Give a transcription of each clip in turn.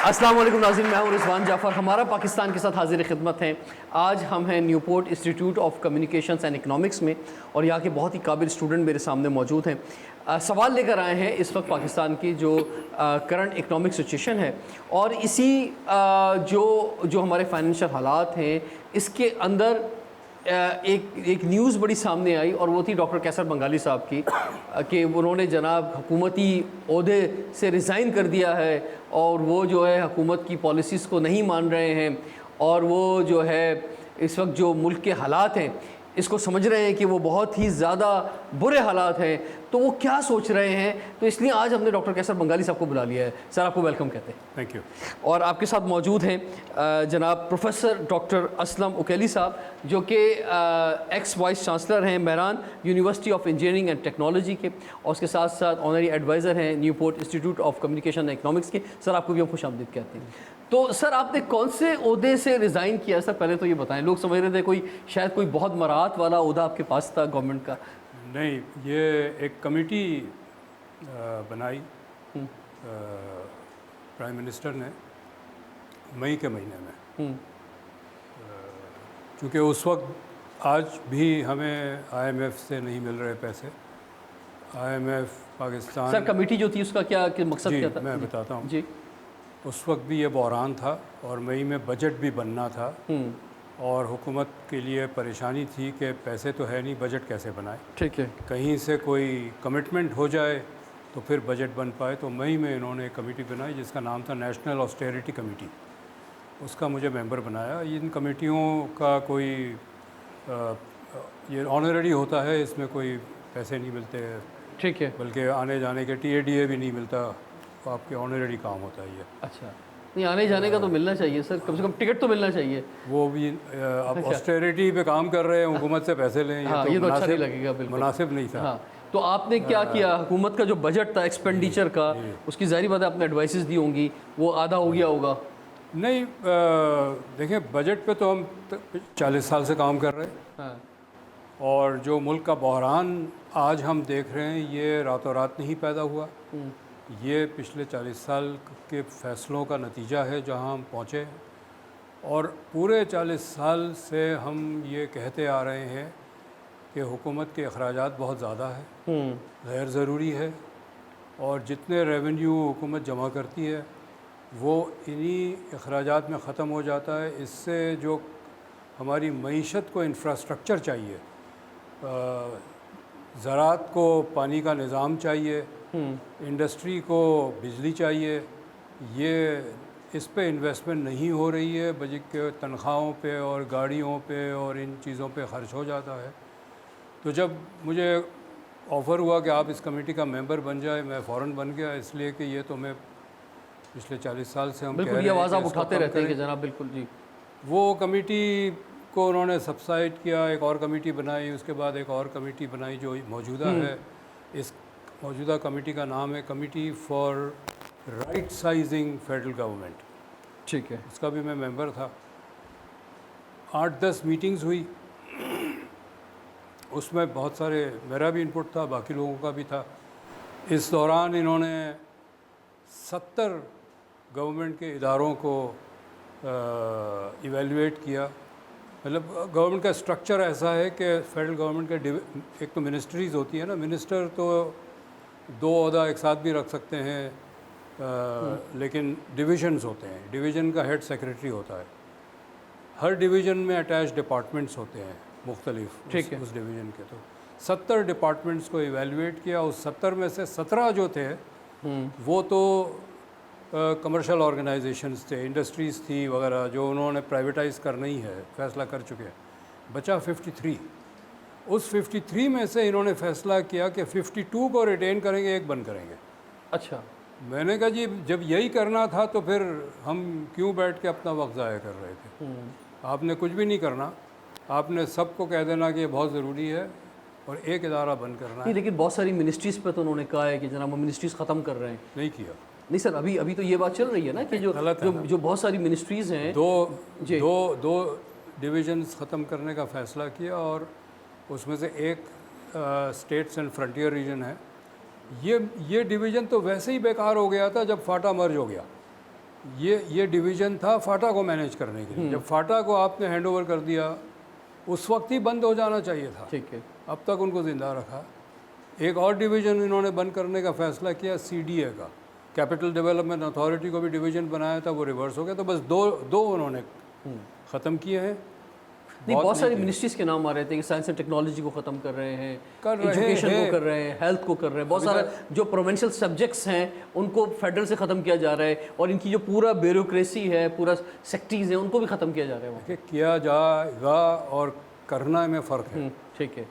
अस्सलाम वालेकुम नाज़रीन, मैं हूं रिजवान जाफ़र। हमारा पाकिस्तान के साथ हाजिर खिदमत हैं। आज हम हैं Newport institute of communications and economics में और यहाँ के बहुत ही काबिल स्टूडेंट मेरे सामने मौजूद हैं। सवाल लेकर आए हैं इस वक्त पाकिस्तान की जो करंट इकनॉमिक सिचुएशन है और इसी जो हमारे फाइनेंशियल हालात हैं इसके अंदर एक न्यूज़ बड़ी सामने आई और वो थी डॉक्टर कैसर बंगाली साहब की कि उन्होंने जनाब हुकूमती ओहदे से रिज़ाइन कर दिया है और वो जो है हुकूमत की पॉलिसीज़ को नहीं मान रहे हैं और वो जो है इस वक्त जो मुल्क के हालात हैं इसको समझ रहे हैं कि वो बहुत ही ज़्यादा बुरे हालात हैं। तो वो क्या सोच रहे हैं, तो इसलिए आज हमने डॉक्टर कैसर बंगाली साहब को बुला लिया है। सर आपको वेलकम कहते हैं। Thank you. और आपके साथ मौजूद हैं जनाब प्रोफेसर डॉक्टर असलम उकेली साहब जो कि एक्स वाइस चांसलर हैं Mehran university of engineering and technology के और उसके साथ साथ ऑनरी एडवाइज़र हैं Newport institute of communication and economics के। सर आपको भी हम खुशामदीद कहते हैं। तो सर आपने कौन से ओहदे से रिज़ाइन किया सर, पहले तो ये बताएं। लोग समझ रहे थे कोई शायद कोई बहुत मराहत वाला ओहदा आपके पास था गवर्नमेंट का। नहीं, ये एक कमेटी बनाई प्राइम मिनिस्टर ने मई के महीने में, क्योंकि उस वक्त आज भी हमें IMF से नहीं मिल रहे पैसे। IMF पाकिस्तान सर कमेटी जो थी उसका क्या मकसद क्या था? मैं बताता हूँ जी। उस वक्त भी ये बहरान था और मई में बजट भी बनना था और हुकूमत के लिए परेशानी थी कि पैसे तो है नहीं, बजट कैसे बनाए। ठीक है। कहीं से कोई कमिटमेंट हो जाए तो फिर बजट बन पाए। तो मई में इन्होंने एक कमेटी बनाई जिसका नाम था नेशनल ऑस्टेरिटी कमेटी। उसका मुझे मेंबर बनाया। इन कमेटियों का कोई ये ऑनररी होता है, इसमें कोई पैसे नहीं मिलते। ठीक है। बल्कि आने जाने के TADA भी नहीं मिलता, तो आपके ऑनररी काम होता है ये। अच्छा, नहीं आने जाने का तो मिलना चाहिए सर, कम से कम टिकट तो मिलना चाहिए। वो भी अब ऑस्टेरिटी पे काम कर रहे हैं, हुकूमत से पैसे लें, हाँ, ये तो अच्छा नहीं लगेगा, बिल्कुल मुनासिब नहीं था। हाँ, तो आपने क्या किया? हुकूमत का जो बजट था एक्सपेंडिचर का, उसकी ज़ाहिर बात है आपने एडवाइसेस दी होंगी, वो आधा हो गया होगा। नहीं, देखिए बजट पे तो हम 40 साल से काम कर रहे हैं। हाँ। और जो मुल्क का बहरान आज हम देख रहे हैं ये रातों रात नहीं पैदा हुआ। ये पिछले 40 साल के फ़ैसलों का नतीजा है जहां हम पहुँचे। और पूरे 40 साल से हम ये कहते आ रहे हैं कि हुकूमत के अखराजात बहुत ज़्यादा है, गैर ज़रूरी है, और जितने रेवेन्यू हुकूमत जमा करती है वो इन्हीं अखराजात में ख़त्म हो जाता है। इससे जो हमारी मईशत को इंफ्रास्ट्रक्चर चाहिए, ज़राअत को पानी का निज़ाम चाहिए, इंडस्ट्री को बिजली चाहिए, ये इस पे इन्वेस्टमेंट नहीं हो रही है, बल्कि तनख्वाहों पे और गाड़ियों पे और इन चीज़ों पे ख़र्च हो जाता है। तो जब मुझे ऑफ़र हुआ कि आप इस कमेटी का मेंबर बन जाए, मैं फ़ौरन बन गया, इसलिए कि ये तो मैं पिछले 40 साल से हम बिल्कुल ये आवाज़ आप उठाते रहते हैं कि जनाब बिल्कुल जी। वो कमेटी को उन्होंने सबसाइड किया, एक और कमेटी बनाई, उसके बाद एक और कमेटी बनाई जो मौजूदा है। इस मौजूदा कमेटी का नाम है committee for right sizing federal government. ठीक है। उसका भी मैं मेंबर था। 8-10 मीटिंग्स हुई, उसमें बहुत सारे मेरा भी इनपुट था, बाकी लोगों का भी था। इस दौरान इन्होंने 70 गवर्नमेंट के इदारों को इवेलुएट किया। मतलब गवर्नमेंट का स्ट्रक्चर ऐसा है कि फेडरल गवर्नमेंट के एक तो मिनिस्ट्रीज़ होती है ना, मिनिस्टर तो 2 ओहदा एक साथ भी रख सकते हैं, लेकिन डिविजन्स होते हैं। डिवीज़न का हेड सेक्रेटरी होता है। हर डिवीज़न में अटैच डिपार्टमेंट्स होते हैं मुख्तलिफ। ठीक है। उस डिवीज़न के तो 70 डिपार्टमेंट्स को इवेलुएट किया। उस 70 में से 17 जो थे वो तो कमर्शियल ऑर्गेनाइजेशंस थे, इंडस्ट्रीज़ थी वगैरह, जो उन्होंने प्राइवेटाइज़ करना ही है, फ़ैसला कर चुके हैं। बचा 53। उस 53 में से इन्होंने फ़ैसला किया कि 52 को रिटेन करेंगे, एक बंद करेंगे। अच्छा। मैंने कहा जी जब यही करना था तो फिर हम क्यों बैठ के अपना वक्त ज़ाया कर रहे थे। आपने कुछ भी नहीं करना, आपने सबको कह देना कि ये बहुत ज़रूरी है और एक इदारा बंद करना है। लेकिन बहुत सारी मिनिस्ट्रीज़ पे तो उन्होंने कहा है कि जनाब हम मिनिस्ट्रीज़ ख़त्म कर रहे हैं। नहीं किया। नहीं सर, अभी तो ये बात चल रही है ना कि जो बहुत सारी मिनिस्ट्रीज़ हैं, दो डिविजन्स ख़त्म करने का फ़ैसला किया और उसमें से एक स्टेट्स एंड फ्रंटियर रीजन है। ये डिवीज़न तो वैसे ही बेकार हो गया था जब फाटा मर्ज हो गया। ये डिवीज़न था फाटा को मैनेज करने के लिए। जब फाटा को आपने हैंडओवर कर दिया उस वक्त ही बंद हो जाना चाहिए था, ठीक है। अब तक उनको ज़िंदा रखा। एक और डिवीज़न इन्होंने बंद करने का फैसला किया, CDA का, कैपिटल डेवलपमेंट अथॉरिटी को भी डिवीज़न बनाया था, वो रिवर्स हो गया। तो बस दो उन्होंने ख़त्म किए हैं। नहीं, बहुत सारी मिनिस्ट्रीज़ के नाम आ रहे थे कि साइंस एंड टेक्नोलॉजी को ख़त्म कर रहे हैं, एजुकेशन को कर रहे हैं, हेल्थ को कर रहे हैं, बहुत सारे जो प्रोविंशियल सब्जेक्ट्स हैं उनको फेडरल से ख़त्म किया जा रहा है, और इनकी जो पूरा ब्यूरोक्रेसी है, पूरा सेक्टरीज हैं, उनको भी ख़त्म किया जा रहा है। कि किया जाएगा और करना में फ़र्क है। ठीक है।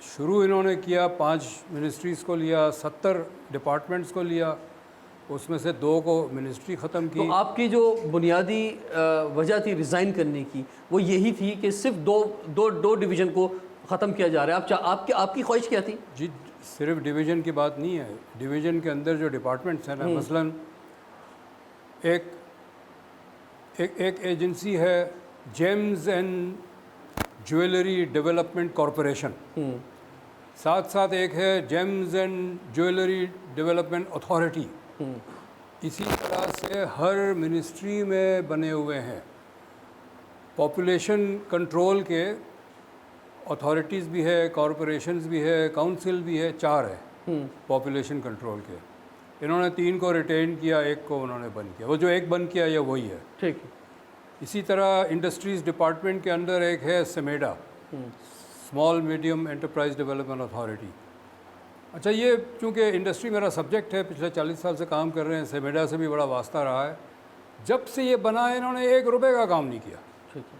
शुरू इन्होंने किया, 5 मिनिस्ट्रीज़ को लिया, 70 डिपार्टमेंट्स को लिया, उसमें से 2 को मिनिस्ट्री ख़त्म की। तो आपकी जो बुनियादी वजह थी रिज़ाइन करने की, वो यही थी कि सिर्फ दो डिवीज़न को ख़त्म किया जा रहा है। आपकी ख्वाहिश क्या थी? जी, सिर्फ डिवीज़न की बात नहीं है, डिवीज़न के अंदर जो डिपार्टमेंट्स हैं ना, मसलन एक एजेंसी है James and jewellery development corporation, साथ साथ एक है James and jewellery development authority. इसी तरह से हर मिनिस्ट्री में बने हुए हैं। पॉपुलेशन कंट्रोल के अथॉरिटीज़ भी है, कॉरपोरेशंस भी है, काउंसिल भी है, 4 है पॉपुलेशन कंट्रोल के। इन्होंने 3 को रिटेन किया, 1 को उन्होंने बंद किया। वो जो 1 बंद किया ये वही है। ठीक है। इसी तरह इंडस्ट्रीज़ डिपार्टमेंट के अंदर एक है SMEDA, small medium enterprise development authority. अच्छा, ये चूँकि इंडस्ट्री मेरा सब्जेक्ट है, पिछले 40 साल से काम कर रहे हैं, SMEDA से भी बड़ा वास्ता रहा है। जब से ये बना है इन्होंने 1 रुपये का काम नहीं किया। ठीक है।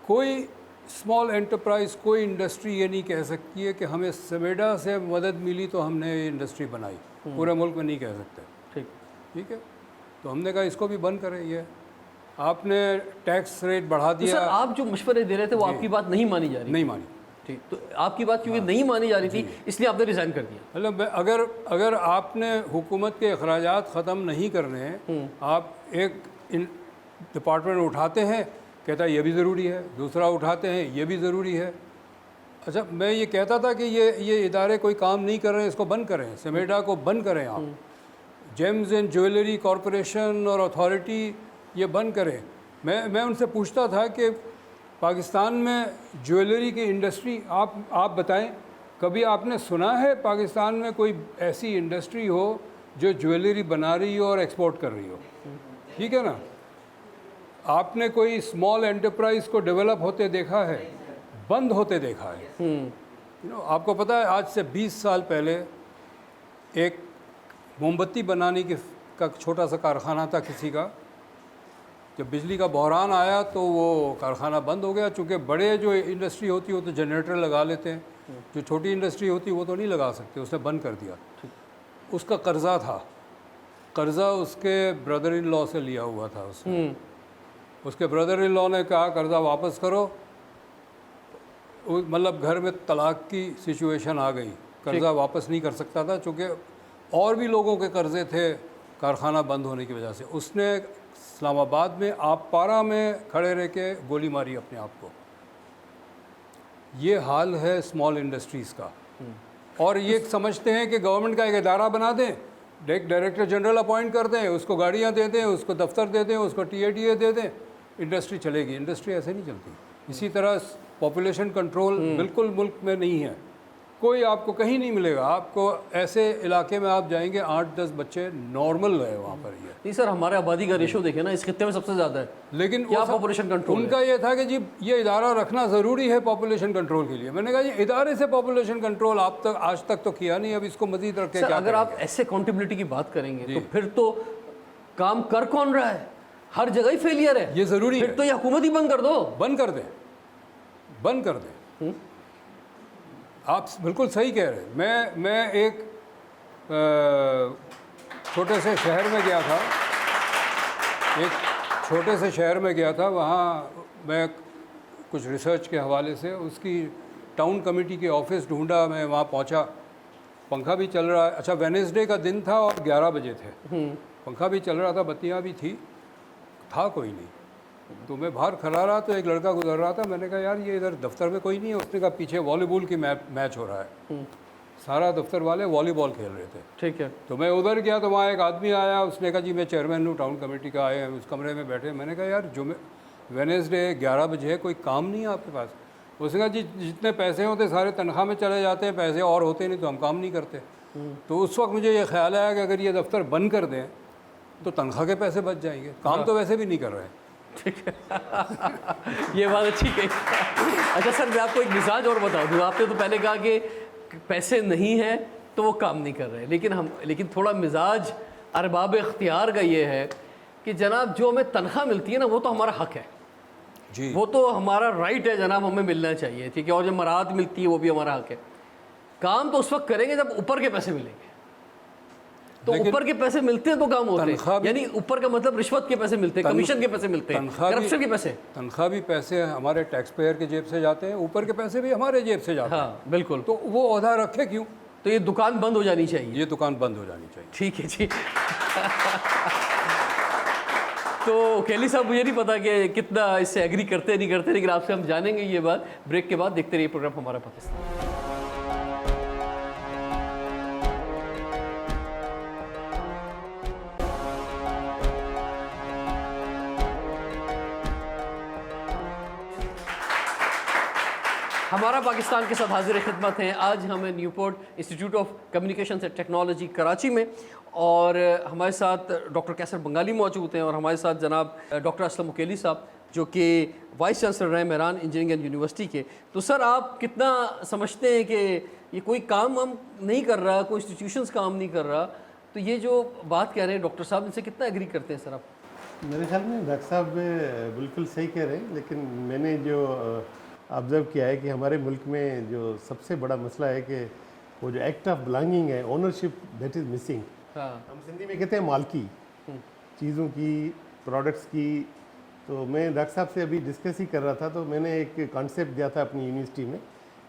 कोई स्मॉल एंटरप्राइज, कोई इंडस्ट्री ये नहीं कह सकती है कि हमें SMEDA से मदद मिली तो हमने ये इंडस्ट्री बनाई। पूरे मुल्क में नहीं कह सकते। ठीक है। तो हमने कहा इसको भी बंद करें। ये आपने टैक्स रेट बढ़ा दिया। तो सर, आप जो मशवरे दे रहे थे वो आपकी बात नहीं मानी जा रही? नहीं मानी। ठीक, तो आपकी बात क्योंकि नहीं मानी जा रही थी इसलिए आपने रिज़ाइन कर दिया। मतलब अगर आपने हुकूमत के अखराजात ख़त्म नहीं करने हैं, आप एक डिपार्टमेंट उठाते हैं, कहता है ये भी ज़रूरी है, दूसरा उठाते हैं ये भी ज़रूरी है। अच्छा, मैं ये कहता था कि ये इदारे कोई काम नहीं कर रहे हैं, इसको बंद करें, SMEDA को बंद करें आप, जेम्स एंड ज्वेलरी कॉरपोरेशन और अथॉरिटी ये बंद करें। मैं उनसे पूछता था कि पाकिस्तान में ज्वेलरी की इंडस्ट्री, आप बताएं, कभी आपने सुना है पाकिस्तान में कोई ऐसी इंडस्ट्री हो जो ज्वेलरी बना रही हो और एक्सपोर्ट कर रही हो? ठीक है ना। आपने कोई स्मॉल एंटरप्राइज को डेवलप होते देखा है? बंद होते देखा है। आपको पता है आज से 20 साल पहले एक मोमबत्ती बनाने का छोटा सा कारखाना था किसी का। जब बिजली का बहरान आया तो वो कारखाना बंद हो गया, चूँकि बड़े जो इंडस्ट्री होती है वो तो जनरेटर लगा लेते हैं, जो छोटी इंडस्ट्री होती है वो तो नहीं लगा सकते, उसने बंद कर दिया। उसका कर्ज़ा था, कर्ज़ा उसके ब्रदर इन लॉ से लिया हुआ था उसने। उसके ब्रदर इन लॉ ने कहा कर्ज़ा वापस करो, मतलब घर में तलाक की सिचुएशन आ गई, कर्ज़ा वापस नहीं कर सकता था, चूँकि और भी लोगों के कर्ज़े थे कारखाना बंद होने की वजह से। उसने इस्लामाबाद में आपपारा में खड़े रह के गोली मारी अपने आप को। ये हाल है स्मॉल इंडस्ट्रीज़ का। और ये समझते हैं कि गवर्नमेंट का एक इदारा बना दें, डायरेक्टर जनरल अपॉइंट कर दें, उसको गाड़ियाँ दे दें, उसको दफ्तर दे दें, उसको TADA दे दें, इंडस्ट्री चलेगी। इंडस्ट्री ऐसे नहीं चलती। इसी तरह पॉपुलेशन कंट्रोल बिल्कुल मुल्क में नहीं है, कोई आपको कहीं नहीं मिलेगा। आपको ऐसे इलाके में आप जाएंगे 8-10 बच्चे नॉर्मल है वहाँ पर। ये नहीं सर, हमारे आबादी का रेशो देखें ना, इस खित्ते में सबसे ज़्यादा है, लेकिन क्या पॉपुलेशन कंट्रोल? उनका ये था कि जी ये इदारा रखना ज़रूरी है पॉपुलेशन कंट्रोल के लिए। मैंने कहा जी इदारे से पॉपुलेशन कंट्रोल आज तक तो किया नहीं, अब इसको मज़ीद रख के क्या अगर आप ऐसे अकाउंटेबिलिटी की बात करेंगे तो फिर तो काम कर कौन रहा है? हर जगह ही फेलियर है। ये ज़रूरी है। फिर तो ये हुकूमत ही बंद कर दो। बंद कर दें। आप बिल्कुल सही कह रहे हैं। मैं एक छोटे से शहर में गया था, वहाँ मैं कुछ रिसर्च के हवाले से उसकी टाउन कमेटी के ऑफिस ढूंढा। मैं वहाँ पहुँचा, पंखा भी चल रहा है। अच्छा, वेडनेसडे का दिन था और 11 बजे थे, पंखा भी चल रहा था, बत्तियाँ भी थी, था कोई नहीं। तो मैं बाहर खड़ा रहा तो एक लड़का गुजर रहा था। मैंने कहा यार ये इधर दफ्तर में कोई नहीं है। उसने कहा पीछे वॉलीबॉल की मैच हो रहा है। सारा दफ्तर वाले वॉलीबॉल खेल रहे थे। ठीक है। तो मैं उधर गया तो वहाँ एक आदमी आया, उसने कहा जी मैं चेयरमैन हूँ टाउन कमेटी का, आए हैं उस कमरे में बैठे। मैंने कहा यार वेडनेसडे 11 बजे है, कोई काम नहीं है आपके पास? उसने कहा जी जितने पैसे होते सारे तनख्वाह में चले जाते हैं, पैसे और होते नहीं तो हम काम नहीं करते। तो उस वक्त मुझे ये ख्याल आया कि अगर ये दफ्तर बंद कर दें तो तनख्वाह के पैसे बच जाएंगे, काम तो वैसे भी नहीं कर रहे हैं। ठीक है ये बात अच्छी कही। अच्छा सर, मैं आपको एक मिजाज और बता दूँ। आपने तो पहले कहा कि पैसे नहीं हैं तो वो काम नहीं कर रहे, लेकिन थोड़ा मिजाज अरबाब इख्तियार का ये है कि जनाब जो हमें तनख्वाह मिलती है ना वो तो हमारा हक है जी, वो तो हमारा राइट है जनाब, हमें मिलना चाहिए। ठीक है। और जो मराहत मिलती है वो भी हमारा हक है। काम तो उस वक्त करेंगे जब ऊपर के पैसे मिलेंगे। तो ऊपर के पैसे मिलते हैं तो काम होते हैं, यानी ऊपर का मतलब रिश्वत के पैसे मिलते हैं, कमीशन के पैसे मिलते हैं, करप्शन के पैसे। तनख्वाह भी पैसे हमारे टैक्स पेयर के जेब से जाते हैं, ऊपर के पैसे भी हमारे जेब से जाते हैं। हाँ बिल्कुल। तो वो ओहदा रखे क्यों? तो ये दुकान बंद हो जानी चाहिए। ये दुकान बंद हो जानी चाहिए। ठीक है जी। तो केली साहब, मुझे नहीं पता कि कितना इससे एग्री करते नहीं करते, लेकिन आपसे हम जानेंगे ये बात ब्रेक के बाद। देखते रहिए प्रोग्राम हमारा पाकिस्तान। हमारा पाकिस्तान के साथ हाजिर खिदमत हैं। आज हमें Newport institute of communication and technology Karachi में, और हमारे साथ डॉक्टर कैसर बंगाली मौजूद हैं, और हमारे साथ जनाब डॉक्टर असलम मुकेली साहब जो कि वाइस चांसलर रहे मेहरान इंजीनियरिंग यूनिवर्सिटी के। तो सर, आप कितना समझते हैं कि ये कोई काम हम नहीं कर रहा, कोई इंस्टीट्यूशंस काम नहीं कर रहा, तो ये जो बात कह रहे हैं डॉक्टर साहब, इनसे कितना एग्री करते हैं सर आप? मेरे ख्याल में डॉक्टर साहब बिल्कुल सही कह रहे हैं, लेकिन मैंने जो ऑब्ज़र्व किया है कि हमारे मुल्क में जो सबसे बड़ा मसला है कि वो जो एक्ट ऑफ बिलोंगिंग है, ओनरशिप, दैट इज़ मिसिंग। हम सिंधी में कहते हैं मालकी, चीज़ों की, प्रोडक्ट्स की। तो मैं डॉक्टर साहब से अभी डिस्कस ही कर रहा था, तो मैंने एक कॉन्सेप्ट दिया था अपनी यूनिवर्सिटी में,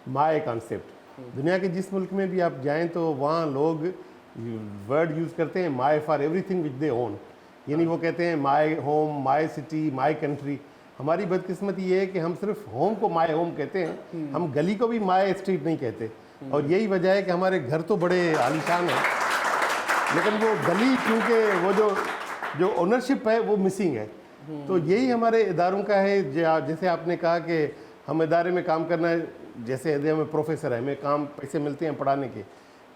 माय कॉन्सेप्ट। दुनिया के जिस मुल्क में भी आप जाएं तो वहाँ लोग वर्ड यूज़ करते हैं my for everything which they own, यानी वो कहते हैं my home, my city, my country. हमारी बदकिस्मती ये है कि हम सिर्फ होम को माय होम कहते हैं, हम गली को भी माय स्ट्रीट नहीं कहते। और यही वजह है कि हमारे घर तो बड़े आलीशान हैं, लेकिन वो गली, क्योंकि वो जो ओनरशिप है वो मिसिंग है। तो यही हमारे इदारों का है। जैसे आपने कहा कि हम इदारे में काम करना है, जैसे हमें प्रोफेसर है, हमें काम पैसे मिलते हैं पढ़ाने के,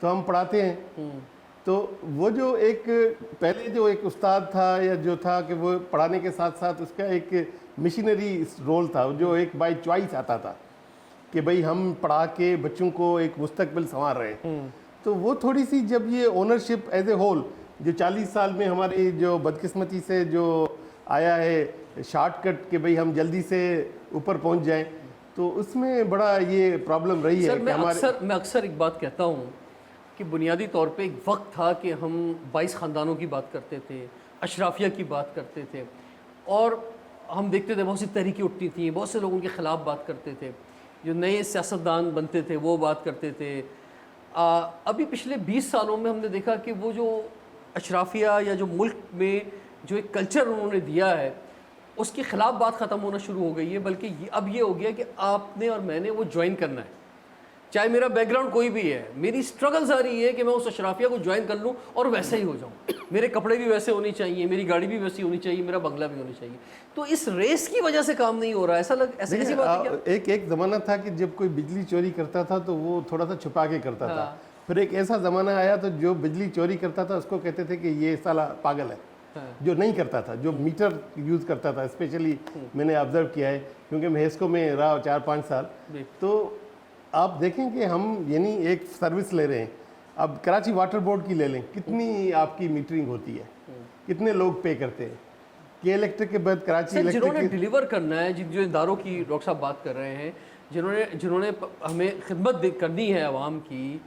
तो हम पढ़ाते हैं। तो वो जो एक पहले जो एक उस्ताद था या जो था कि वो पढ़ाने के साथ साथ उसका एक मिशनरी रोल था, जो एक बाय चॉइस आता था कि भाई हम पढ़ा के बच्चों को एक मुस्तकबिल संवार रहे हैं। तो वो थोड़ी सी जब ये ओनरशिप एज ए होल जो 40 साल में हमारी जो बदकिस्मती से जो आया है शॉर्टकट कि भाई हम जल्दी से ऊपर पहुंच जाएं, तो उसमें बड़ा ये प्रॉब्लम रही है कि मैं अक्सर एक बात कहता हूँ कि बुनियादी तौर पे एक वक्त था कि हम 22 ख़ानदानों की बात करते थे, अशराफिया की बात करते थे, और हम देखते थे बहुत सी तहरीकें उठती थी, बहुत से लोग उनके ख़िलाफ़ बात करते थे, जो नए सियासतदान बनते थे वो बात करते थे। अभी पिछले 20 सालों में हमने देखा कि वो जो अशराफिया या जो मुल्क में जो एक कल्चर उन्होंने दिया है उसके ख़िलाफ़ बात ख़त्म होना शुरू हो गई है। बल्कि अब ये हो गया कि आपने और मैंने वो ज्वाइन करना है, चाहे मेरा बैकग्राउंड कोई भी है। मेरी स्ट्रगल्स आ रही है कि मैं उस अशराफिया को ज्वाइन कर लूँ और वैसे ही हो जाऊँ, मेरे कपड़े भी वैसे होने चाहिए, मेरी गाड़ी भी वैसी होनी चाहिए, मेरा बंगला भी होना चाहिए। तो इस रेस की वजह से काम नहीं हो रहा, ऐसी बात है क्या? एक ज़माना था कि जब कोई बिजली चोरी करता था तो वो थोड़ा सा छुपा के करता था। फिर एक ऐसा ज़माना आया तो जो बिजली चोरी करता था उसको कहते थे कि ये साला पागल है। जो नहीं करता था, जो मीटर यूज़ करता था, स्पेशली मैंने ऑब्जर्व किया है क्योंकि मैं हेस्को में रहा 4-5 साल। तो आप देखें कि हम यानी एक सर्विस ले रहे हैं। अब कराची वाटर बोर्ड की ले लें, कितनी आपकी मीटरिंग होती है, कितने लोग पे करते हैं। के इलेक्ट्रिक के बाद कराची इलेक्ट्रिक जिन्होंने डिलीवर करना है, जो इदारों की डॉक्टर साहब बात कर रहे हैं, जिन्होंने हमें खिदमत करनी है आवाम की,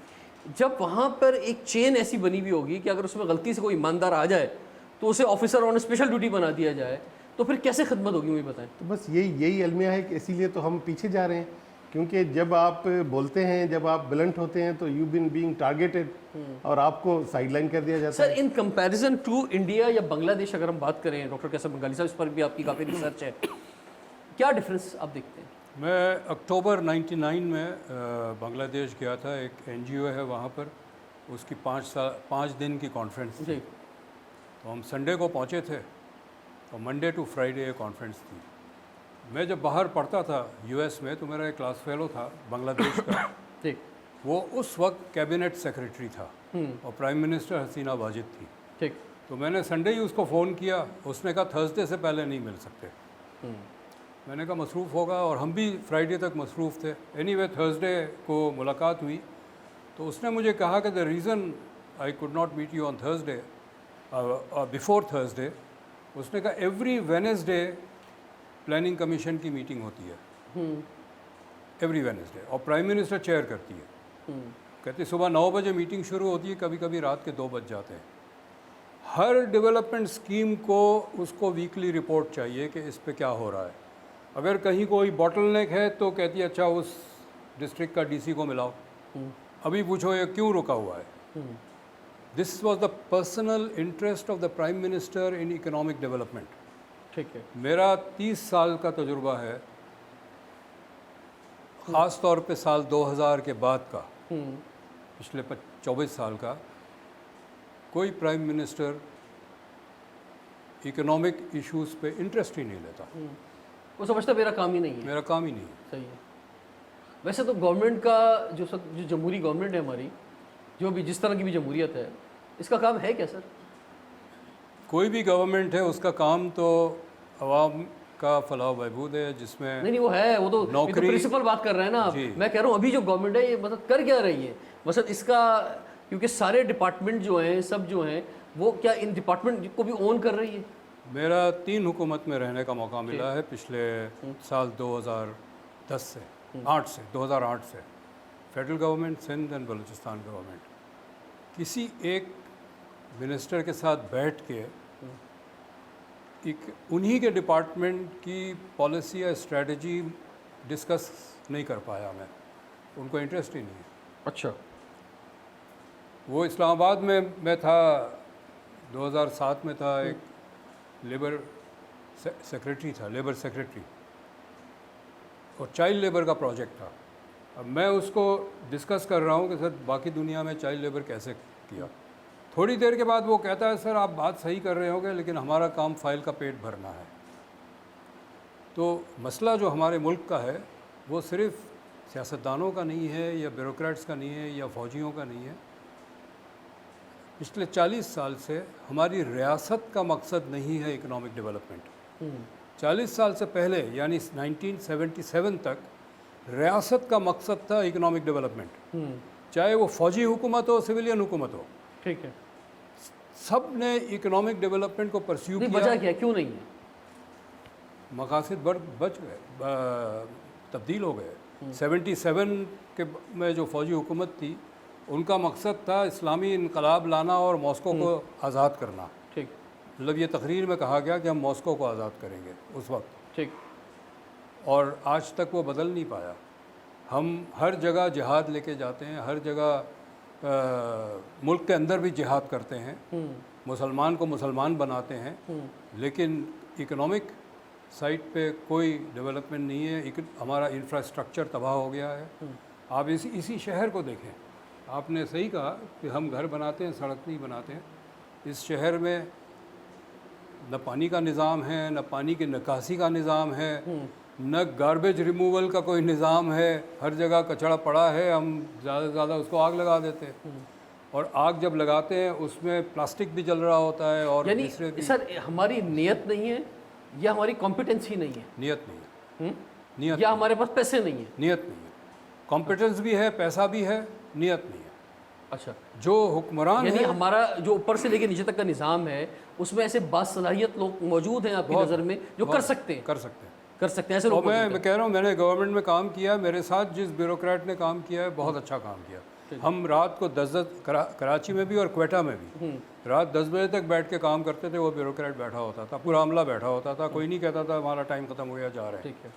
जब वहाँ पर एक चेन ऐसी बनी हुई होगी कि अगर उसमें गलती से कोई ईमानदार आ जाए तो उसे ऑफिसर ऑन स्पेशल ड्यूटी बना दिया जाए, तो फिर कैसे खिदमत होगी मुझे बताएं। तो बस यही अलमिया है कि इसीलिए तो हम पीछे जा रहे हैं, क्योंकि जब आप बोलते हैं, जब आप ब्लंट होते हैं तो यू बीन बीइंग टारगेटेड और आपको साइडलाइन कर दिया जाता है। Sir, in comparison to India या बांग्लादेश अगर हम बात करें, डॉक्टर कैसर बंगाली साहब, इस पर भी आपकी काफ़ी रिसर्च है, क्या डिफरेंस आप देखते हैं? मैं अक्टूबर 99 में बांग्लादेश गया था। एक एनजीओ है वहाँ पर, उसकी 5 दिन की कॉन्फ्रेंस थी। जी। तो हम संडे को पहुँचे थे और मंडे टू फ्राइडे ये कॉन्फ्रेंस थी। मैं जब बाहर पढ़ता था यूएस में, तो मेरा एक क्लास फेलो था बांग्लादेश का। जी। वो उस वक्त कैबिनेट सेक्रेटरी था और प्राइम मिनिस्टर हसीना वाजिद थी। ठीक। तो मैंने संडे ही उसको फ़ोन किया, उसने कहा थर्सडे से पहले नहीं मिल सकते। मैंने कहा मसरूफ़ होगा, और हम भी फ्राइडे तक मसरूफ़ थे। एनीवे थर्सडे को मुलाकात हुई, तो उसने मुझे कहा कि the reason I could not meet you on Thursday before Thursday, उसने कहा एवरी वेडनेसडे प्लानिंग कमीशन की मीटिंग होती है, एवरी वेडनेसडे, और प्राइम मिनिस्टर चेयर करती है। कहते सुबह 9 बजे मीटिंग शुरू होती है, कभी कभी रात के 2 बज जाते हैं। हर डेवलपमेंट स्कीम को उसको वीकली रिपोर्ट चाहिए कि इस पे क्या हो रहा है। अगर कहीं कोई बॉटलनेक है तो कहती है अच्छा उस डिस्ट्रिक्ट का डीसी को मिलाओ, अभी पूछो ये क्यों रुका हुआ है। This was the personal interest of the prime minister in economic development. ठीक है। मेरा 30 साल का तजुर्बा है, ख़ास तौर पे साल 2000 के बाद का, पिछले 24 साल का, कोई प्राइम मिनिस्टर इकोनॉमिक इश्यूज़ पे इंटरेस्ट ही नहीं लेता। वो समझता मेरा काम ही नहीं है। मेरा काम ही नहीं है। सही है। वैसे तो गवर्नमेंट का जो जमहूरी गवर्नमेंट है हमारी, जो भी जिस तरह की भी जमहूरियत है, इसका काम है क्या सर? कोई भी गवर्नमेंट है उसका काम तो आवाम का फलाह बहबूद है, जिसमें नहीं वो है, वो तो नौकरी, प्रिंसिपल बात कर रहे हैं ना आप। जी। मैं कह रहा हूँ अभी जो गवर्नमेंट है ये मतलब कर क्या रही है, मतलब इसका, क्योंकि सारे डिपार्टमेंट जो हैं सब जो हैं वो क्या इन डिपार्टमेंट को भी ओन कर रही है? मेरा 3 हुकूमत में रहने का मौका मिला है पिछले साल 2010 से 2008 से, federal government, Sindh and Balochistan government. किसी एक मिनिस्टर के साथ बैठ के एक उन्हीं के डिपार्टमेंट की पॉलिसी या स्ट्रेटजी डिस्कस नहीं कर पाया मैं, उनको इंटरेस्ट ही नहीं है। अच्छा। वो इस्लामाबाद में मैं था, 2007 में था, एक लेबर सेक्रेटरी था, लेबर सेक्रेटरी, और चाइल्ड लेबर का प्रोजेक्ट था। अब मैं उसको डिस्कस कर रहा हूँ कि सर बाकी दुनिया में चाइल्ड लेबर कैसे किया। थोड़ी देर के बाद वो कहता है सर आप बात सही कर रहे होंगे, लेकिन हमारा काम फाइल का पेट भरना है। तो मसला जो हमारे मुल्क का है वो सिर्फ सियासतदानों का नहीं है, या ब्यूरोक्रेट्स का नहीं है, या फौजियों का नहीं है। पिछले 40 साल से हमारी रियासत का मकसद नहीं है इकोनॉमिक डेवलपमेंट। 40 साल से पहले यानी 1977 तक रियासत का मकसद था इकोनॉमिक डेवलपमेंट, चाहे वो फौजी हुकूमत हो, सिविलियन हुकूमत हो। ठीक है। सब ने इकोनॉमिक डेवलपमेंट को परस्यू किया। वजह क्या, क्यों नहीं है? मकासद बच गए, तब्दील हो गए। 77 के में जो फौजी हुकूमत थी, उनका मकसद था इस्लामी इनकलाब लाना और मॉस्को को आज़ाद करना। ठीक। मतलब ये तकरीर में कहा गया कि हम मॉस्को को आज़ाद करेंगे उस वक्त। ठीक। और आज तक वो बदल नहीं पाया। हम हर जगह जिहाद लेके जाते हैं, हर जगह मुल्क के अंदर भी जिहाद करते हैं, मुसलमान को मुसलमान बनाते हैं, लेकिन इकोनॉमिक साइड पे कोई डेवलपमेंट नहीं है। हमारा इंफ्रास्ट्रक्चर तबाह हो गया है। आप इसी शहर को देखें, आपने सही कहा कि हम घर बनाते हैं, सड़क नहीं बनाते हैं। इस शहर में न पानी का निज़ाम है, न पानी की निकासी का निज़ाम है, न गार्बेज रिमूवल का कोई निज़ाम है। हर जगह कचरा पड़ा है, हम ज़्यादा से ज़्यादा उसको आग लगा देते हैं, और आग जब लगाते हैं उसमें प्लास्टिक भी जल रहा होता है। और यानी सर हमारी नियत नहीं है, या हमारी कॉम्पिटेंस ही नहीं है? नियत नहीं है, नियत, या हमारे पास पैसे नहीं है? नियत नहीं है। कॉम्पिटेंस भी है, पैसा भी है, नियत नहीं है। अच्छा। जो हुक्मरान यानी है, हमारा जो ऊपर से लेके नीचे तक का निज़ाम है, उसमें ऐसे बासलाहियत लोग मौजूद हैं आपकी नज़र में जो कर सकते हैं? कर सकते हैं ऐसे लोग। मैं कह रहा हूँ, मैंने गवर्नमेंट में काम किया, मेरे साथ जिस ब्यूरोक्रेट ने काम किया है बहुत अच्छा काम किया। हम रात को 10 कराची में भी और क्वेटा में भी रात 10 बजे तक बैठ के काम करते थे। वो ब्यूरोक्रेट बैठा होता था, पूरा अमला बैठा होता था, कोई नहीं कहता था हमारा टाइम ख़त्म हो गया, जा रहे हैं।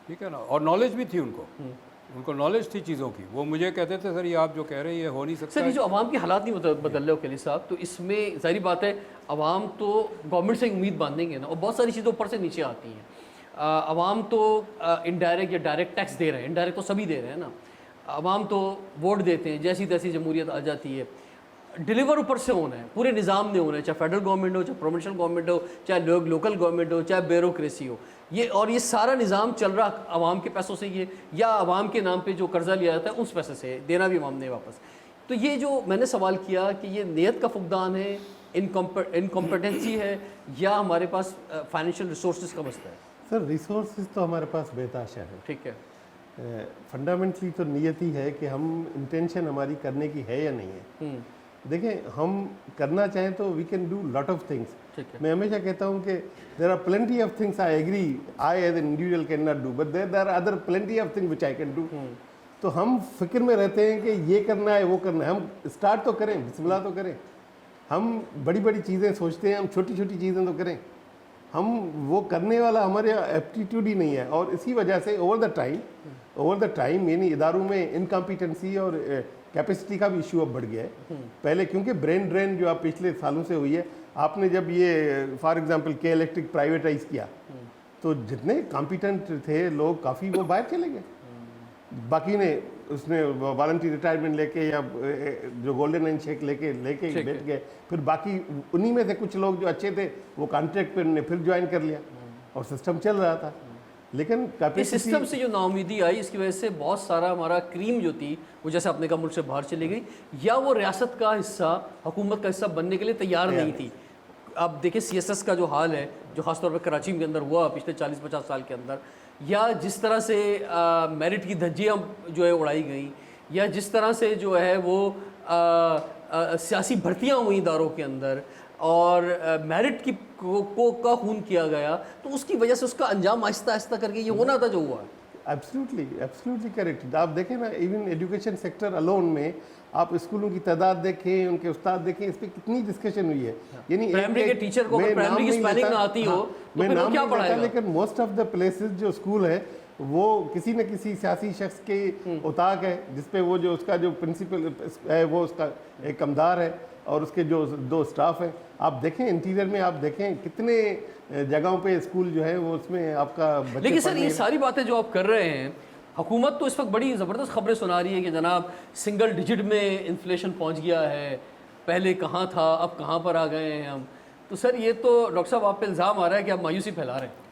ठीक है ना। और नॉलेज भी थी उनको नॉलेज थी चीज़ों की। वो मुझे कहते थे सर ये आप जो कह रहे हैं ये हो नहीं सकता। सर ये जो अवाम के हालात नहीं बदल रहे हो केली साहब, तो इसमें जाहिर बात है अवाम तो गवर्नमेंट से उम्मीद बांधेंगे ना, और बहुत सारी चीज़ें ऊपर से नीचे आती हैं। आवाम तो इनडायरेक्ट या डायरेक्ट टैक्स दे रहे हैं, इनडायरेक्ट तो सभी दे रहे हैं ना। आवाम तो वोट देते हैं, जैसी तैसी जमहूरियत आ जाती है। डिलीवर ऊपर से होना है, पूरे निज़ाम ने होना है, चाहे फेडरल गवर्नमेंट हो, चाहे प्रोविंशियल गवर्नमेंट हो, चाहे लोकल गवर्नमेंट हो, चाहे ब्यूरोक्रेसी हो। ये सारा निज़ाम चल रहा आवाम के पैसों से, ये या आवाम के नाम पे जो कर्जा लिया जाता है उस पैसे से देना भी आवाम ने वापस। तो ये जो मैंने सवाल किया कि ये नीयत का फुकदान है, इनकॉम्पिटेंसी है, या हमारे पास फाइनेंशियल रिसोर्स का मसला है? सर रिसोर्सेज तो हमारे पास बेताशा है। ठीक है, फंडामेंटली तो नियत ही है कि हम इंटेंशन हमारी करने की है या नहीं है। देखें, हम करना चाहें तो we can do lot of things. ठीक है। मैं हमेशा कहता हूँ कि there are plenty of things I agree I as an individual can not do, but there are other plenty of things which I can do. तो हम फिक्र में रहते हैं कि ये करना है, वो करना है। हम स्टार्ट तो करें, बिस्मिल्लाह तो करें। हम बड़ी बड़ी चीज़ें सोचते हैं, हम छोटी छोटी चीज़ें तो करें। हम वो करने वाला हमारे एप्टीट्यूड ही नहीं है, और इसी वजह से ओवर द टाइम यानी इदारों में इनकम्पिटेंसी और कैपेसिटी का भी इशू अब बढ़ गया है। पहले क्योंकि ब्रेन ड्रेन जो आप पिछले सालों से हुई है, आपने जब ये फॉर एग्जांपल के इलेक्ट्रिक प्राइवेटाइज किया तो जितने कॉम्पिटेंट थे लोग काफ़ी वो बाहर चले गए। बाकी ने उसने वॉलंटरी रिटायरमेंट लेके या जो गोल्डन हैंड शेक लेके बैठ गए। फिर बाकी उन्हीं में से कुछ लोग जो अच्छे थे वो कॉन्ट्रैक्ट पे उन्होंने फिर ज्वाइन कर लिया और सिस्टम चल रहा था। लेकिन इस सिस्टम से जो नाउमीदी आई, इसकी वजह से बहुत सारा हमारा क्रीम जो थी वो जैसे अपने का मुल्क से बाहर चली गई, या वो रियासत का हिस्सा, हुकूमत का हिस्सा बनने के लिए तैयार नहीं थी। आप देखिए CSS का जो हाल है, जो खासतौर पर कराची के अंदर हुआ पिछले 40-50 साल के अंदर, या जिस तरह से मेरिट की धज्जियाँ जो है उड़ाई गई, या जिस तरह से जो है वो सियासी भर्तियाँ हुई इदारों के अंदर और मेरिट की का खून किया गया, तो उसकी वजह से उसका अंजाम आहिस्ता आहिस्ता करके ये होना था जो हुआ। Absolutely correct. आप देखें ना, इवन एजुकेशन सेक्टर अलोन में आप स्कूलों की तादाद देखें, उनके उस्ताद देखें, इस पे कितनी डिस्कशन हुई है। यानी प्राइमरी के टीचर को प्राइमरी की स्पेलिंग ना आती हो तो फिर वो क्या पढ़ाएगा? लेकिन मोस्ट ऑफ द प्लेसेस जो स्कूल है वो किसी न किसी सियासी शख्स के उताक है, जिसपे वो जो उसका जो प्रिंसिपल है वो उसका एक कमदार है और उसके जो 2 स्टाफ हैं। आप देखें इंटीरियर में, आप देखें कितने जगहों पे स्कूल जो है वो उसमें आपका बच्चे। लेकिन सर ये सारी बातें जो आप कर रहे हैं, हुकूमत तो इस वक्त बड़ी ज़बरदस्त खबरें सुना रही है कि जनाब सिंगल डिजिट में इन्फ्लेशन पहुंच गया है, पहले कहाँ था अब कहाँ पर आ गए हैं हम। तो सर ये तो डॉक्टर साहब आप पे इल्ज़ाम आ रहा है कि आप मायूसी फैला रहे हैं।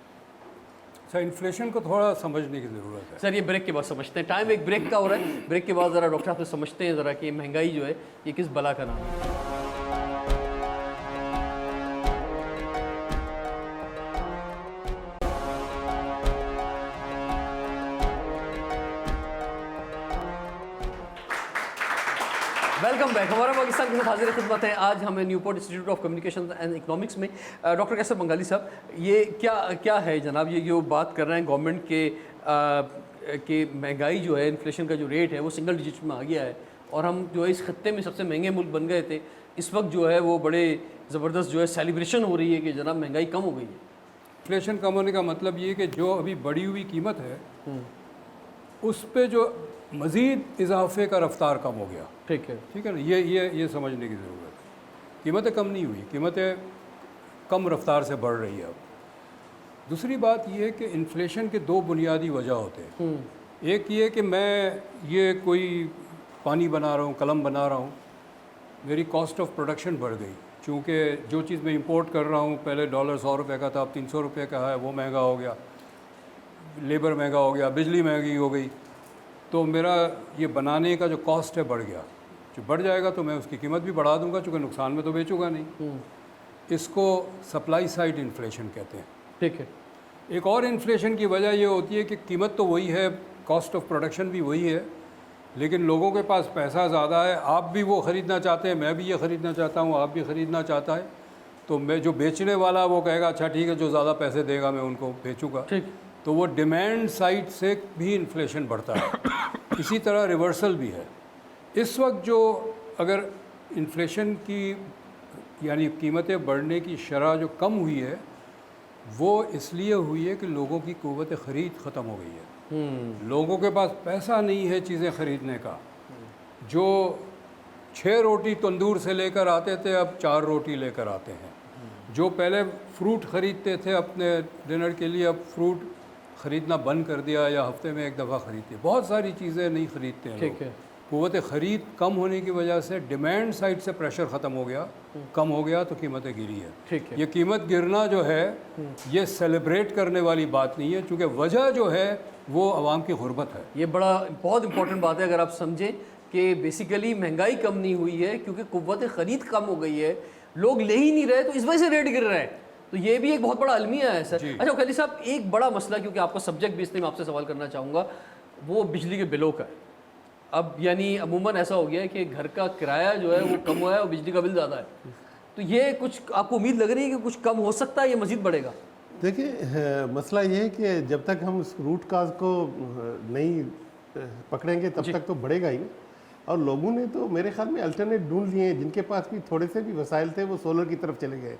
सर इन्फ्लेशन को थोड़ा समझने की ज़रूरत है। सर ये ब्रेक के बाद समझते हैं, टाइम एक ब्रेक का हो रहा है, ब्रेक के बाद ज़रा डॉक्टर साहब से समझते हैं ज़रा कि महंगाई जो है ये किस बला का नाम है। Welcome back. हमारा पाकिस्तान के साथ हाजिर खिदमत है। आज हमें Newport institute of communication and economics में डॉक्टर कैसर बंगाली साहब, ये क्या है जनाब, ये जो बात कर रहे हैं गवर्नमेंट के महंगाई जो है, इन्फ्लेशन का जो रेट है वो सिंगल डिजिट में आ गया है, और हम जो है इस खत्ते में सबसे महंगे मुल्क बन गए थे। इस वक्त जो है वो बड़े ज़बरदस्त जो है सेलिब्रेशन हो रही है कि जनाब महंगाई कम हो गई है। इन्फ्लेशन कम होने का मतलब ये कि जो अभी बढ़ी हुई कीमत है उस पे जो मज़ीद इजाफे का रफ्तार कम हो गया। ठीक है ना, ये समझने की ज़रूरत है। कीमतें कम नहीं हुई, कीमतें कम रफ्तार से बढ़ रही है अब। दूसरी बात ये है कि इन्फ्लेशन के 2 बुनियादी वजह होते हैं। एक ये कि मैं ये कोई पानी बना रहा हूँ, कलम बना रहा हूँ, मेरी कॉस्ट ऑफ प्रोडक्शन बढ़ गई, चूँकि जो चीज़ मैं इंपोर्ट कर रहा हूँ पहले डॉलर 100 रुपये का था, अब 300 रुपये का है, वो महंगा हो गया, लेबर महंगा हो गया, बिजली महंगी हो गई, तो मेरा ये बनाने का जो कॉस्ट है बढ़ गया। जो बढ़ जाएगा तो मैं उसकी कीमत भी बढ़ा दूंगा, चूँकि नुकसान में तो बेचूंगा नहीं। इसको सप्लाई साइड इन्फ्लेशन कहते हैं। ठीक है। एक और इन्फ्लेशन की वजह ये होती है कि कीमत तो वही है, कॉस्ट ऑफ प्रोडक्शन भी वही है, लेकिन लोगों के पास पैसा ज़्यादा है, आप भी वो ख़रीदना चाहते हैं, मैं भी ये ख़रीदना चाहता हूँ, आप भी ख़रीदना चाहता है, तो मैं जो बेचने वाला वो कहेगा अच्छा ठीक है, जो ज़्यादा पैसे देगा मैं उनको बेचूँगा। ठीक। तो वो डिमांड साइड से भी इन्फ्लेशन बढ़ता है। इसी तरह रिवर्सल भी है। इस वक्त जो अगर इन्फ्लेशन की यानी कीमतें बढ़ने की शरह जो कम हुई है वो इसलिए हुई है कि लोगों की क़ुव्वत ख़रीद ख़त्म हो गई है। लोगों के पास पैसा नहीं है चीज़ें ख़रीदने का। जो 6 रोटी तंदूर से लेकर आते थे अब 4 रोटी लेकर आते हैं। जो पहले फ्रूट ख़रीदते थे अपने डिनर के लिए, अब फ्रूट ख़रीदना बंद कर दिया या हफ्ते में एक दफ़ा ख़रीदते। बहुत सारी चीज़ें नहीं ख़रीदते हैं ठीक लोग। है। क़ुव्वत ख़रीद कम होने की वजह से डिमांड साइड से प्रेशर ख़त्म हो गया, कम हो गया तो कीमतें गिरी है। ठीक है। ये कीमत गिरना जो है ये सेलिब्रेट करने वाली बात नहीं है, क्योंकि वजह जो है वो आवाम की गुर्बत है। ये बड़ा बहुत इंपॉर्टेंट बात है अगर आप समझें कि बेसिकली महंगाई कम नहीं हुई है क्योंकि कुव्वत ख़रीद कम हो गई है, लोग ले ही नहीं रहे तो इस वजह से रेट गिर रहा है। तो ये भी एक बहुत बड़ा अलमिया है सर। अच्छा खली साहब, एक बड़ा मसला, क्योंकि आपका सब्जेक्ट भी इसलिए मैं आपसे सवाल करना चाहूँगा, वो बिजली के बिलों का है। अब यानी अमूमन ऐसा हो गया है कि घर का किराया जो है वो कम हुआ है और बिजली का बिल ज़्यादा है। तो ये कुछ आपको उम्मीद लग रही है कि कुछ कम हो सकता है या मज़ीद बढ़ेगा? देखिए, मसला ये है कि जब तक हम उस रूट काज को नहीं पकड़ेंगे तब तक तो बढ़ेगा ही। और लोगों ने तो मेरे ख्याल में अल्टरनेट ढूंढ लिए हैं, जिनके पास भी थोड़े से भी वसाइल थे वो सोलर की तरफ चले गए।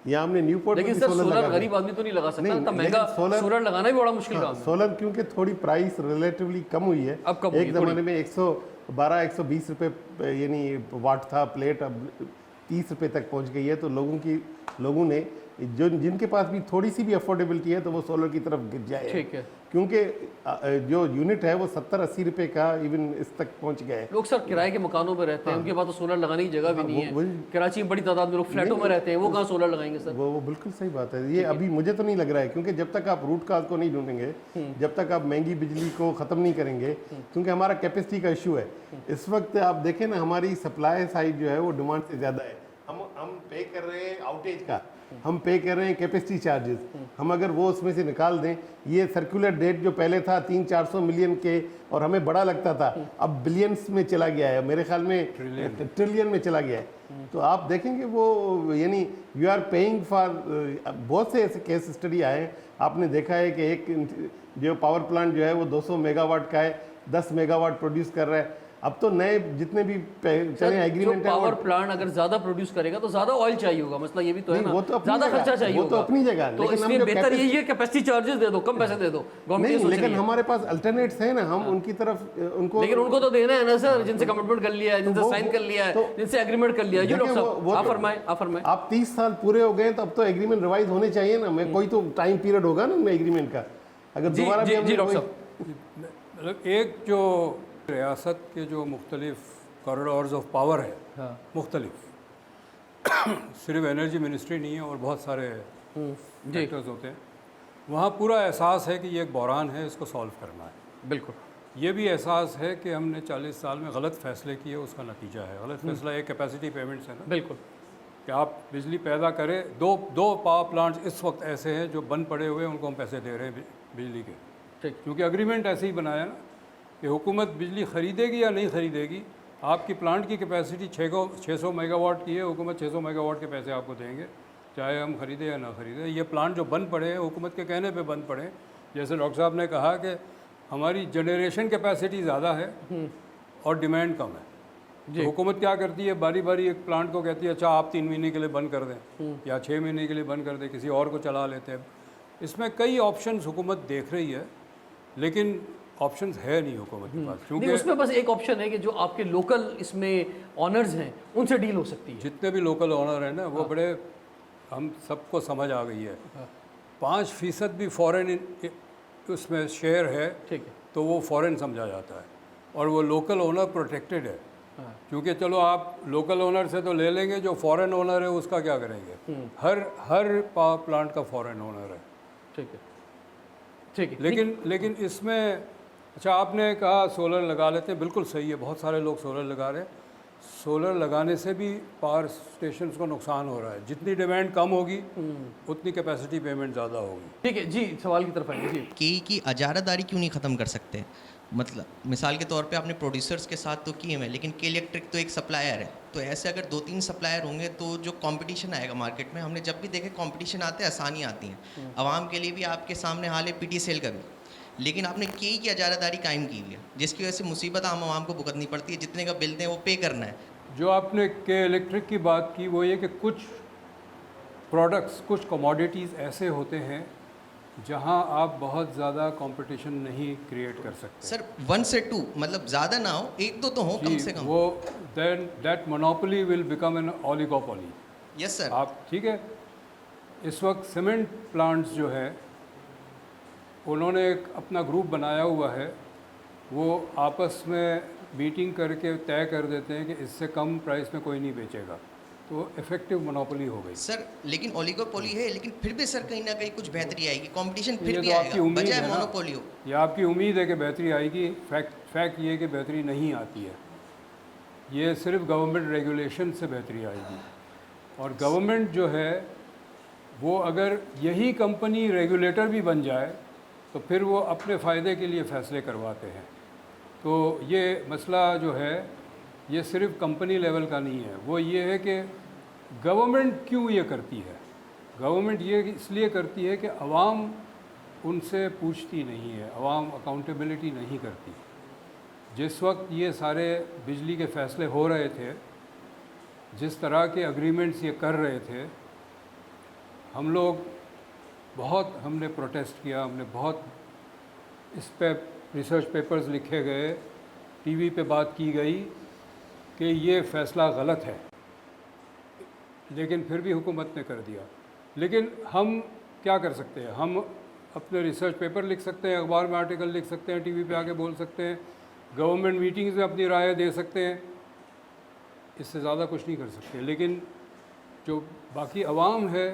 या हमने न्यूपोर्ट में लेकिन भी सर सोलर सोलर लगा गरीब आदमी तो नहीं लगा सकता, नहीं, इतना लेकिन महंगा सोलर लगाना भी बड़ा मुश्किल काम है। सोलर क्योंकि थोड़ी प्राइस रिलेटिवली कम हुई है। अब कम हुई है एक ज़माने में 112-120 रुपये यानी वाट था प्लेट, अब 30 रुपये तक पहुंच गई है। तो लोगों ने जिनके पास भी थोड़ी सी भी अफोर्डेबिलिटी है तो वो सोलर की तरफ गिर जाए। ठीक है। क्योंकि जो यूनिट है वो 70-80 रुपये का इवन इस तक पहुंच गया है। लोग सर किराए के मकानों में रहते हैं, उनके पास तो सोलर लगाने की जगह भी नहीं है। कराची में बड़ी तादाद में लोग फ्लैटों में रहते हैं, वो कहाँ सोलर लगाएंगे सर? वो बिल्कुल सही बात है। ये अभी मुझे तो नहीं लग रहा है, क्योंकि जब तक आप रूट काज को नहीं ढूंढेंगे, जब तक आप महंगी बिजली को ख़त्म नहीं करेंगे, क्योंकि हमारा कैपेसिटी का इशू है। इस वक्त आप देखें ना, हमारी सप्लाई साइड जो है वो डिमांड से ज़्यादा है। हम पे कर रहे हैं आउटेज का, हम पे कर रहे हैं कैपेसिटी चार्जेस। हम अगर वो उसमें से निकाल दें, ये सर्कुलर डेट जो पहले था 300-400 मिलियन के और हमें बड़ा लगता था, अब बिलियंस में चला गया है, मेरे ख्याल में ट्रिलियन में चला गया है। तो आप देखेंगे वो यानी यू आर पेइंग फॉर, बहुत से ऐसे केस स्टडी आए हैं। आपने देखा है कि एक जो पावर प्लांट जो है वो 200 मेगावाट का है, 10 मेगावाट प्रोड्यूस कर रहा है। अब तो नए जितने भी चले एग्रीमेंट है, पावर प्लांट अगर ज्यादा प्रोड्यूस करेगा तो ज्यादा ऑयल चाहिए होगा, मसला ये भी तो है ना, वो तो ज्यादा खर्चा चाहिए वो तो अपनी जगह। तो इसलिए बेहतर यही है कैपेसिटी चार्जेस दे दो, कम पैसे दे दो नहीं, लेकिन हमारे पास अल्टरनेट्स है ना, हम उनकी तरफ लेकिन उनको तो देना है ना सर, जिनसे कमिटमेंट कर लिया है, जिनसे साइन कर लिया है, जिनसे एग्रीमेंट कर लिया है। जी डॉक्टर साहब आप फरमाएं। आप 30 साल पूरे हो गए तो अब तो एग्रीमेंट रिवाइज होने चाहिए ना। मैं कोई तो टाइम पीरियड होगा ना एग्रीमेंट का। अगर दोबारा भी जी डॉक्टर साहब, मतलब एक जो रियासत के जो मुख्तलिफ कॉरिडोर्स ऑफ पावर है, मुख्तलिफ सिर्फ एनर्जी मिनिस्ट्री नहीं है और बहुत सारे सेक्टर्स होते हैं, वहाँ पूरा एहसास है कि ये एक बहरान है, इसको सॉल्व करना है। बिल्कुल। ये भी एहसास है कि हमने 40 साल में गलत फैसले किए, उसका नतीजा है। गलत फैसला एक कैपेसिटी पेमेंट्स है ना, बिल्कुल, कि आप बिजली पैदा करें। दो पावर प्लांट्स इस वक्त ऐसे हैं जो बंद पड़े हुए हैं, उनको हम पैसे दे रहे हैं बिजली के, ठीक। क्योंकि एग्रीमेंट ऐसे ही बनाया ना कि हुकूमत बिजली ख़रीदेगी या नहीं ख़रीदेगी। आपकी प्लांट की कैपेसिटी 600 मेगावाट की है, हुकूमत 600 मेगावाट के पैसे आपको देंगे, चाहे हम ख़रीदें या ना ख़रीदें। ये प्लांट जो बंद पड़े हैं, हुकूमत के कहने पे बंद पड़े हैं। जैसे डॉक्टर साहब ने कहा कि हमारी जनरेशन कैपेसिटी ज़्यादा है और डिमांड कम है, तो हुकूमत क्या करती है, बारी बारी एक प्लांट को कहती है अच्छा आप 3 महीने के लिए बंद कर दें या 6 महीने के लिए बंद कर दें, किसी और को चला लेते हैं। इसमें कई ऑप्शंस हुकूमत देख रही है, लेकिन ऑप्शंस है नहीं हुकूमत के पास, क्योंकि उसमें बस एक ऑप्शन है कि जो आपके लोकल इसमें ऑनर्स हैं उनसे डील हो सकती है। जितने भी लोकल ऑनर हैं ना, वो बड़े, हम सबको समझ आ गई है। 5% भी फॉरेन उसमें शेयर है, ठीक है, तो वो फॉरेन समझा जाता है और वो लोकल ओनर प्रोटेक्टेड है। क्योंकि चलो आप लोकल ओनर से तो ले लेंगे, जो फॉरेन ओनर है उसका क्या करेंगे? हर पावर प्लांट का फॉरेन ओनर है। ठीक है, ठीक है। लेकिन इसमें अच्छा आपने कहा सोलर लगा लेते हैं, बिल्कुल सही है, बहुत सारे लोग सोलर लगा रहे हैं। सोलर लगाने से भी पावर स्टेशंस को नुकसान हो रहा है। जितनी डिमांड कम होगी उतनी कैपेसिटी पेमेंट ज़्यादा होगी। ठीक है जी, सवाल की तरफ आएंगे जी। की अजारादारी क्यों नहीं ख़त्म कर सकते? मतलब मिसाल के तौर पे आपने प्रोड्यूसर्स के साथ तो किए हैं, लेकिन के इलेक्ट्रिक तो एक सप्लायर है, तो ऐसे अगर 2-3 सप्लायर होंगे तो जो कंपटीशन आएगा मार्केट में, हमने जब भी देखे कंपटीशन आते हैं आसानी आती हैं आवाम के लिए भी। आपके सामने हाल है PTCL का भी, लेकिन आपने की अजारादारी कायम की हुई है, जिसकी वजह से मुसीबत आम को भुगतनी पड़ती है। जितने का बिल दें वो पे करना है। जो आपने के इलेक्ट्रिक की बात की वो ये कि कुछ प्रोडक्ट्स, कुछ कमोडिटीज़ ऐसे होते हैं जहां आप बहुत ज़्यादा कंपटीशन नहीं क्रिएट कर सकते। सर 1 से 2 मतलब ज़्यादा ना हो, 1-2 तो हो कम से कम। वो then that monopoly will become an oligopoly. Yes sir. आप ठीक है, इस वक्त सीमेंट प्लांट्स जो है उन्होंने एक अपना ग्रुप बनाया हुआ है, वो आपस में मीटिंग करके तय कर देते हैं कि इससे कम प्राइस में कोई नहीं बेचेगा, तो इफेक्टिव मोनोपोली हो गई। सर लेकिन ओलिगोपोली है, लेकिन फिर भी सर कहीं ना कहीं कुछ बेहतरी आएगी, कंपटीशन ये फिर भी तो आपकी आएगा, उम्मीद बजाय है ना। मोनोपोली हो। ये आपकी उम्मीद है कि बेहतरी आएगी, फैक्ट ये कि बेहतरी नहीं आती है। ये सिर्फ गवर्नमेंट रेगुलेशन से बेहतरी आएगी, और गवर्नमेंट जो है वो अगर यही कंपनी रेगुलेटर भी बन जाए तो फिर वो अपने फ़ायदे के लिए फ़ैसले करवाते हैं। तो ये मसला जो है ये सिर्फ कंपनी लेवल का नहीं है, वो ये है कि गवर्नमेंट क्यों ये करती है। गवर्नमेंट ये इसलिए करती है कि अवाम उनसे पूछती नहीं है, अवाम अकाउंटेबिलिटी नहीं करती। जिस वक्त ये सारे बिजली के फ़ैसले हो रहे थे, जिस तरह के अग्रीमेंट्स ये कर रहे थे, हम लोग हमने प्रोटेस्ट किया, हमने बहुत इस पे रिसर्च पेपर्स लिखे गए, टीवी पे बात की गई कि ये फ़ैसला गलत है, लेकिन फिर भी हुकूमत ने कर दिया। लेकिन हम क्या कर सकते हैं? हम अपने रिसर्च पेपर लिख सकते हैं, अखबार में आर्टिकल लिख सकते हैं, टीवी पे आके बोल सकते हैं, गवर्नमेंट मीटिंग्स में अपनी राय दे सकते हैं, इससे ज़्यादा कुछ नहीं कर सकते। लेकिन जो बाकी अवाम है,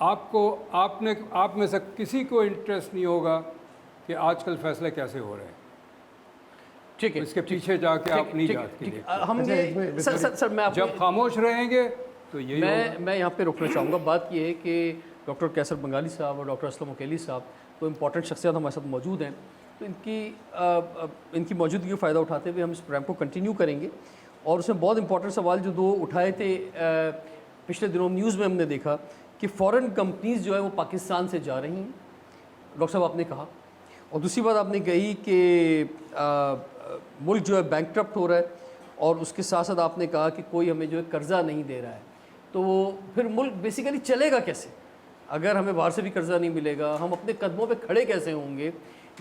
आप में से किसी को इंटरेस्ट नहीं होगा कि आजकल फैसले कैसे हो रहे हैं। ठीक है, इसके पीछे जाके आप नहीं जाते के लिए। हम अच्छा, ये इसमें- सर मैं आपको जब खामोश रहेंगे तो यही होगा। मैं यहाँ पे रोकना चाहूँगा। बात ये है कि डॉक्टर कैसर बंगाली साहब और डॉक्टर असलम अकेली साहब तो इम्पॉर्टेंट शख्सियत हमारे साथ मौजूद हैं, तो इनकी मौजूदगी का फ़ायदा उठाते हुए हम इस प्रोग्राम को कंटिन्यू करेंगे। और उसमें बहुत इंपॉर्टेंट सवाल जो दो उठाए थे, पिछले दिनों न्यूज़ में हमने देखा कि फ़ॉरेन कंपनीज़ जो है वो पाकिस्तान से जा रही हैं, डॉक्टर साहब आपने कहा। और दूसरी बात आपने कही कि मुल्क जो है बैंकक्रप्ट हो रहा है, और उसके साथ साथ आपने कहा कि कोई हमें जो है कर्ज़ा नहीं दे रहा है। तो फिर मुल्क बेसिकली चलेगा कैसे अगर हमें बाहर से भी कर्ज़ा नहीं मिलेगा? हम अपने कदमों पे खड़े कैसे होंगे?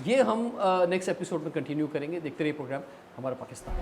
ये हम नेक्स्ट एपिसोड में कंटिन्यू करेंगे। देखते रहिए प्रोग्राम हमारा पाकिस्तान।